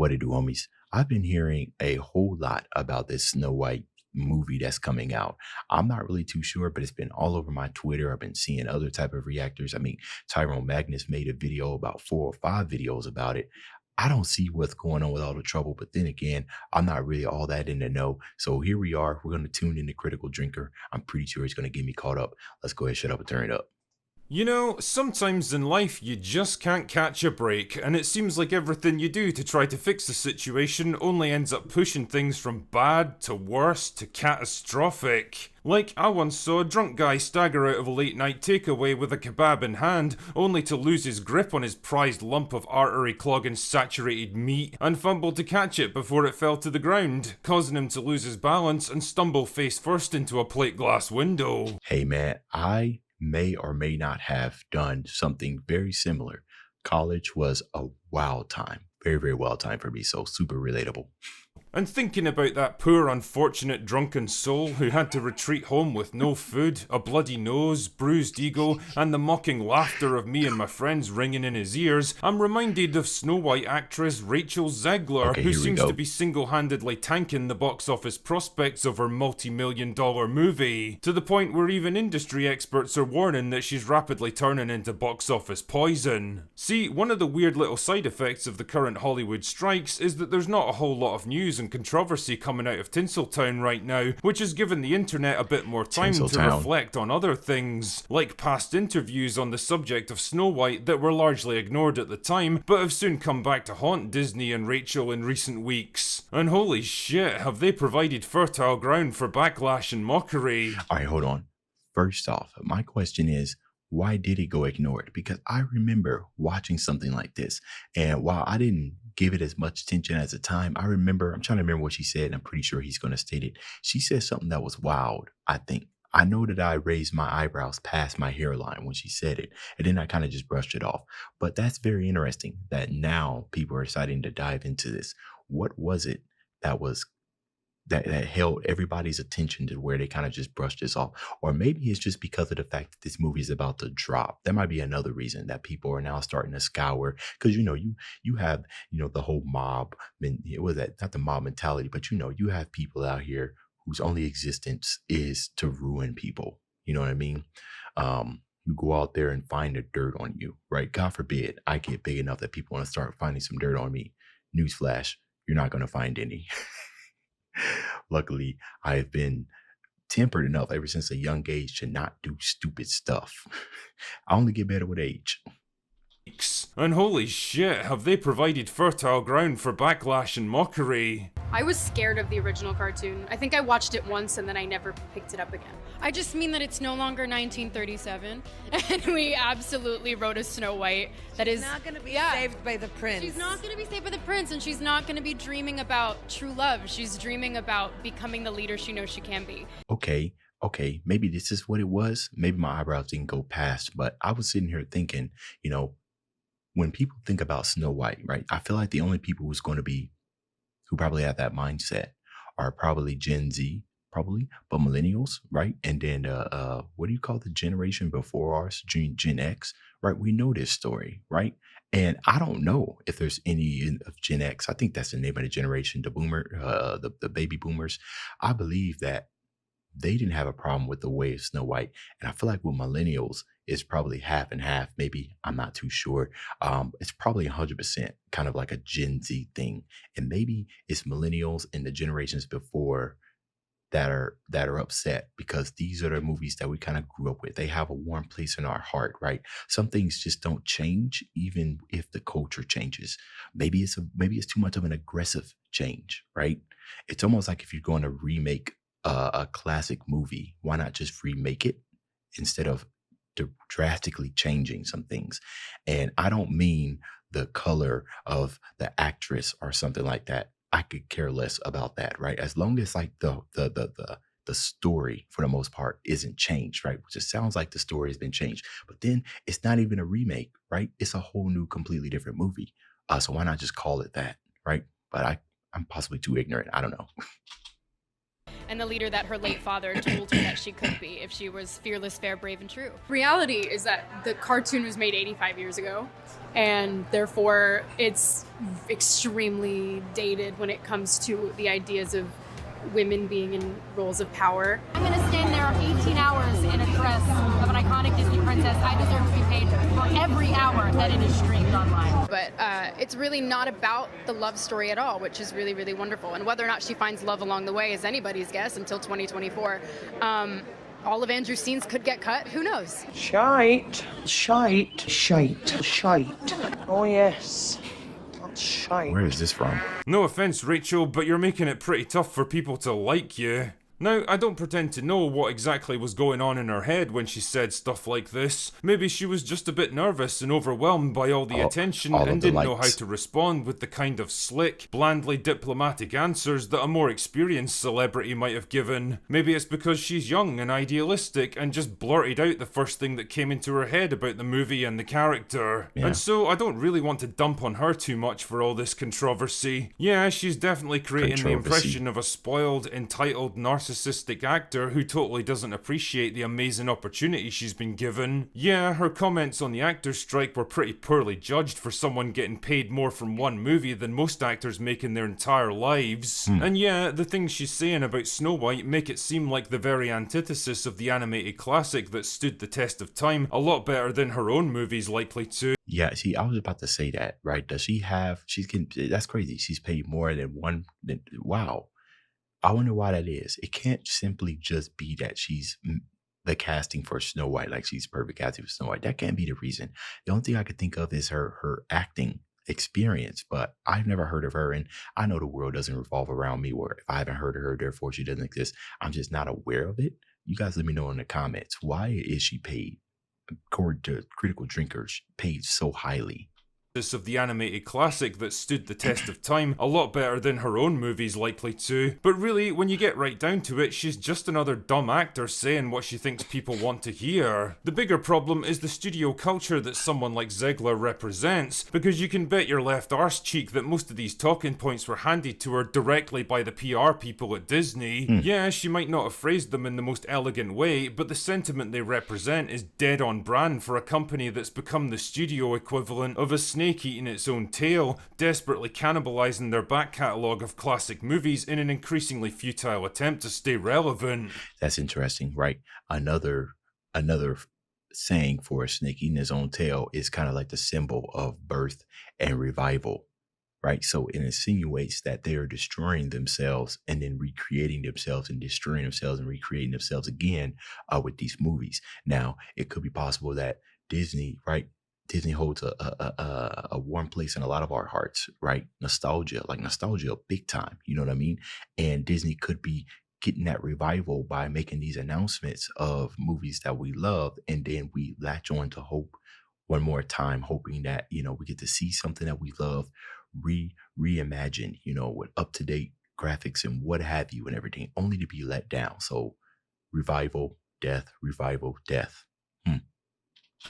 What it do, homies? I've been hearing a whole lot about this Snow White movie that's coming out. I'm not really too sure, but it's been all over my Twitter. I've been seeing other type of reactors. I mean, Tyrone Magnus made a video, about 4 or 5 videos about it. I don't see what's going on with all the trouble, but then again, I'm not really all that in the know. So here we are. We're going to tune in the Critical Drinker. I'm pretty sure he's going to get me caught up. Let's go ahead, shut up, and turn it up. You know, sometimes in life you just can't catch a break, and it seems like everything you do to try to fix the situation only ends up pushing things from bad to worse to catastrophic. Like, I once saw a drunk guy stagger out of a late night takeaway with a kebab in hand, only to lose his grip on his prized lump of artery clogging saturated meat and fumble to catch it before it fell to the ground, causing him to lose his balance and stumble face first into a plate glass window. Hey man, I may or may not have done something very similar. College was a wild time, very, very wild time for me. So super relatable. And thinking about that poor unfortunate drunken soul who had to retreat home with no food, a bloody nose, bruised ego, and the mocking laughter of me and my friends ringing in his ears, I'm reminded of Snow White actress Rachel Zegler, Okay, who here we seems to go. be single-handedly tanking the box office prospects of her multi-million-dollar movie, to the point where even industry experts are warning that she's rapidly turning into box office poison. See, one of the weird little side effects of the current Hollywood strikes is that there's not a whole lot of news and controversy coming out of Tinseltown right now, which has given the internet a bit more time to Tinseltown. reflect on other things, like past interviews on the subject of Snow White that were largely ignored at the time, but have soon come back to haunt Disney and Rachel in recent weeks. And holy shit, have they provided fertile ground for backlash and mockery. All right, hold on. First off, my question is, why did it go ignored? Because I remember watching something like this. And while I didn't give it as much attention as the time, I'm trying to remember what she said, and I'm pretty sure he's going to state it. She said something that was wild, I think. I know that I raised my eyebrows past my hairline when she said it, and then I kind of just brushed it off. But that's very interesting that now people are deciding to dive into this. What was it that was that held everybody's attention to where they kind of just brushed this off? Or maybe it's just because of the fact that this movie is about to drop. That might be another reason that people are now starting to scour, because you have the whole mob. It was that, not the mob mentality, but you have people out here whose only existence is to ruin people. You know what I mean? You go out there and find the dirt on you, right? God forbid I get big enough that people want to start finding some dirt on me. Newsflash, you're not going to find any. Luckily, I've been tempered enough ever since a young age to not do stupid stuff. I only get better with age. And holy shit, have they provided fertile ground for backlash and mockery. I was scared of the original cartoon. I think I watched it once and then I never picked it up again. I just mean that it's no longer 1937, and we absolutely wrote a Snow White that is not going to be yeah. saved by the prince. She's not going to be saved by the prince, and she's not going to be dreaming about true love. She's dreaming about becoming the leader she knows she can be. Okay, maybe this is what it was. Maybe my eyebrows didn't go past, but I was sitting here thinking, when people think about Snow White, right? I feel like the only people who probably have that mindset are probably Gen Z, probably, but millennials, right? And then what do you call the generation before ours? Gen X, right? We know this story, right? And I don't know if there's any of Gen X. I think that's the name of the generation, the baby boomers. I believe that they didn't have a problem with the way of Snow White. And I feel like with millennials, it's probably half and half. Maybe, I'm not too sure. It's probably 100% kind of like a Gen Z thing. And maybe it's millennials and the generations before that are upset, because these are the movies that we kind of grew up with. They have a warm place in our heart, right? Some things just don't change, even if the culture changes. Maybe it's too much of an aggressive change, right? It's almost like if you're going to remake a classic movie, why not just remake it instead of drastically changing some things? And I don't mean the color of the actress or something like that. I could care less about that, right? As long as like the story for the most part isn't changed, right? Which it sounds like the story has been changed, but then it's not even a remake, right? It's a whole new, completely different movie. So why not just call it that, right? But I'm possibly too ignorant. I don't know. and the leader that her late father told her that she could be if she was fearless, fair, brave, and true. Reality is that the cartoon was made 85 years ago, and therefore it's extremely dated when it comes to the ideas of women being in roles of power. I'm going to stand there 18 hours in a dress of an iconic Disney princess. I deserve to be paid for every hour that it is streamed online. But it's really not about the love story at all, which is really, really wonderful. And whether or not she finds love along the way is anybody's guess until 2024. All of Andrew's scenes could get cut. Who knows? Shite. Shite. Shite. Shite. Oh, yes. That's shite. Where is this from? No offense, Rachel, but you're making it pretty tough for people to like you. Now, I don't pretend to know what exactly was going on in her head when she said stuff like this. Maybe she was just a bit nervous and overwhelmed by all the attention and didn't know how to respond with the kind of slick, blandly diplomatic answers that a more experienced celebrity might have given. Maybe it's because she's young and idealistic and just blurted out the first thing that came into her head about the movie and the character. Yeah. And so I don't really want to dump on her too much for all this controversy. Yeah, she's definitely creating the impression of a spoiled, entitled, narcissistic actor who totally doesn't appreciate the amazing opportunity she's been given. Yeah, her comments on the actors' strike were pretty poorly judged for someone getting paid more from one movie than most actors make in their entire lives. And yeah, the things she's saying about Snow White make it seem like the very antithesis of the animated classic that stood the test of time, a lot better than her own movies likely to. Yeah, see, I was about to say that, right? Does she have, she's getting, that's crazy. She's paid more than wow. I wonder why that is. It can't simply just be that she's the casting for Snow White, like she's perfect casting for Snow White. That can't be the reason. The only thing I could think of is her acting experience, but I've never heard of her, and I know the world doesn't revolve around me, where if I haven't heard of her, therefore she doesn't exist. I'm just not aware of it. You guys let me know in the comments, why is she paid, according to critical drinkers, paid so highly? Of the animated classic that stood the test of time, a lot better than her own movies likely to. But really, when you get right down to it, she's just another dumb actor saying what she thinks people want to hear. The bigger problem is the studio culture that someone like Zegler represents, because you can bet your left arse cheek that most of these talking points were handed to her directly by the PR people at Disney. Yeah, she might not have phrased them in the most elegant way, but the sentiment they represent is dead on brand for a company that's become the studio equivalent of a snake eating its own tail, desperately cannibalizing their back catalogue of classic movies in an increasingly futile attempt to stay relevant. That's interesting, right? Another saying for a snake eating his own tail is kind of like the symbol of birth and revival, right? So it insinuates that they are destroying themselves and then recreating themselves and destroying themselves and recreating themselves again with these movies. Now, it could be possible that Disney, right? Disney holds a warm place in a lot of our hearts, right? Nostalgia big time, you know what I mean? And Disney could be getting that revival by making these announcements of movies that we love, and then we latch on to hope one more time, hoping that, you know, we get to see something that we love reimagined, you know, with up-to-date graphics and what have you and everything, only to be let down. So revival, death.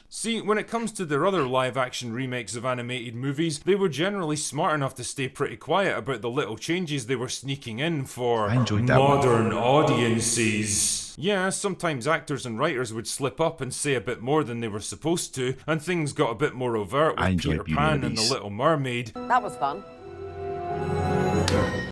See, when it comes to their other live-action remakes of animated movies, they were generally smart enough to stay pretty quiet about the little changes they were sneaking in for modern audiences. Yeah, sometimes actors and writers would slip up and say a bit more than they were supposed to, and things got a bit more overt with Peter Pan and the Little Mermaid. That was fun.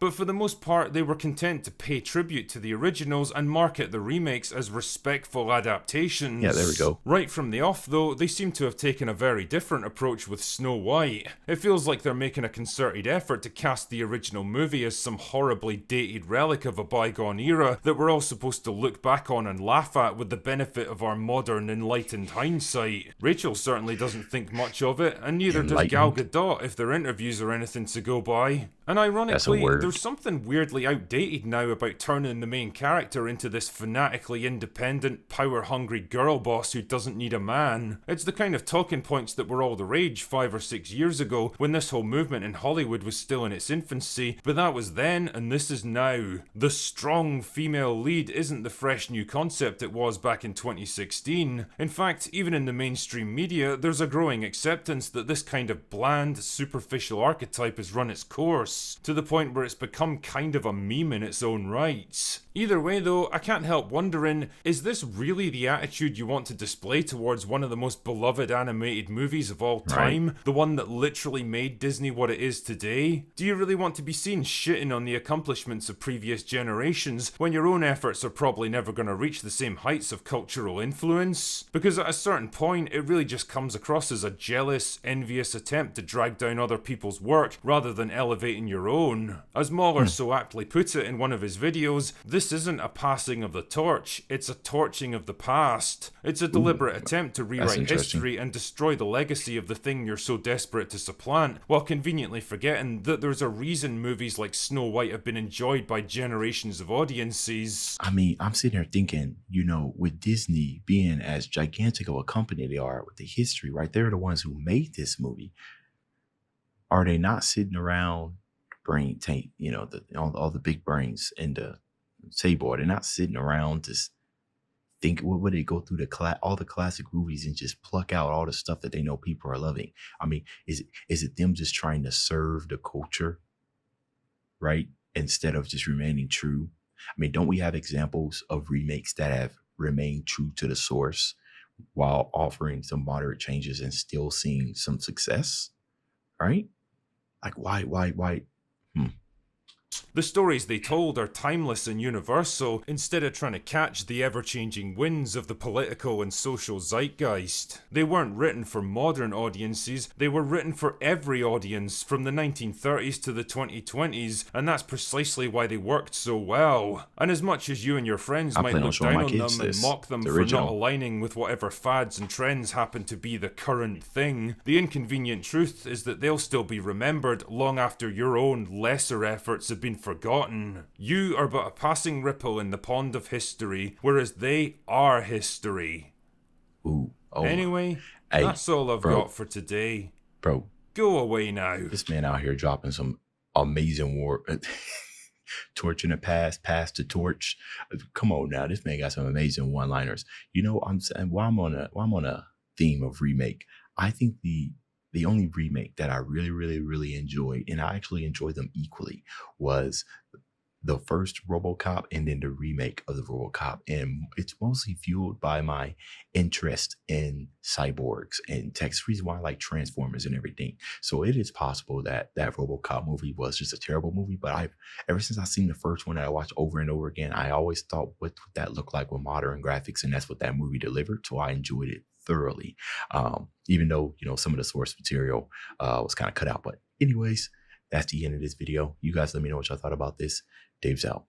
But for the most part, they were content to pay tribute to the originals and market the remakes as respectful adaptations. Yeah, there we go. Right from the off, though, they seem to have taken a very different approach with Snow White. It feels like they're making a concerted effort to cast the original movie as some horribly dated relic of a bygone era that we're all supposed to look back on and laugh at with the benefit of our modern, enlightened hindsight. Rachel certainly doesn't think much of it, and neither does Gal Gadot if their interviews are anything to go by. And ironically, there's something weirdly outdated now about turning the main character into this fanatically independent, power-hungry girl boss who doesn't need a man. It's the kind of talking points that were all the rage 5 or 6 years ago, when this whole movement in Hollywood was still in its infancy, but that was then and this is now. The strong female lead isn't the fresh new concept it was back in 2016. In fact, even in the mainstream media, there's a growing acceptance that this kind of bland, superficial archetype has run its course, to the point where it's become kind of a meme in its own right. Either way though, I can't help wondering, is this really the attitude you want to display towards one of the most beloved animated movies of all time? Right. The one that literally made Disney what it is today? Do you really want to be seen shitting on the accomplishments of previous generations when your own efforts are probably never going to reach the same heights of cultural influence? Because at a certain point, it really just comes across as a jealous, envious attempt to drag down other people's work rather than elevating your own. As Mahler so aptly put it in one of his videos, this isn't a passing of the torch, it's a torching of the past. It's a deliberate attempt to rewrite interesting. history and destroy the legacy of the thing you're so desperate to supplant, while conveniently forgetting that there's a reason movies like Snow White have been enjoyed by generations of audiences. I mean, I'm sitting here thinking, with Disney being as gigantic of a company they are with the history, right? They're the ones who made this movie. Are they not sitting around brain tank, all the big brains in the table? They're not sitting around to think, what would they go through all the classic movies and just pluck out all the stuff that they know people are loving? I mean, is it them just trying to serve the culture, right? Instead of just remaining true? I mean, don't we have examples of remakes that have remained true to the source while offering some moderate changes and still seeing some success, right? Like, why? The stories they told are timeless and universal, instead of trying to catch the ever-changing winds of the political and social zeitgeist. They weren't written for modern audiences, they were written for every audience from the 1930s to the 2020s, and that's precisely why they worked so well. And as much as you and your friends I might plan on look showing down my on kids them and this. mock them The for not original. aligning with whatever fads and trends happen to be the current thing, the inconvenient truth is that they'll still be remembered long after your own lesser efforts have been forgotten. You are but a passing ripple in the pond of history, whereas they are history. Ooh, oh, Anyway, hey, that's all I've bro. got for today. bro, Go away now. this man out here dropping some amazing war. Torch in the past the torch. Come on now, this man got some amazing one-liners. I'm saying, while I'm on a theme of remake, I think the only remake that I really, really, really enjoyed, and I actually enjoyed them equally, was the first RoboCop and then the remake of the RoboCop. And it's mostly fueled by my interest in cyborgs and tech. It's the reason why I like Transformers and everything. So it is possible that that RoboCop movie was just a terrible movie, but ever since I've seen the first one that I watched over and over again, I always thought, what would that look like with modern graphics? And that's what that movie delivered. So I enjoyed it thoroughly. Even though, some of the source material was kind of cut out. But anyways, that's the end of this video. You guys let me know what y'all thought about this. Dave's out.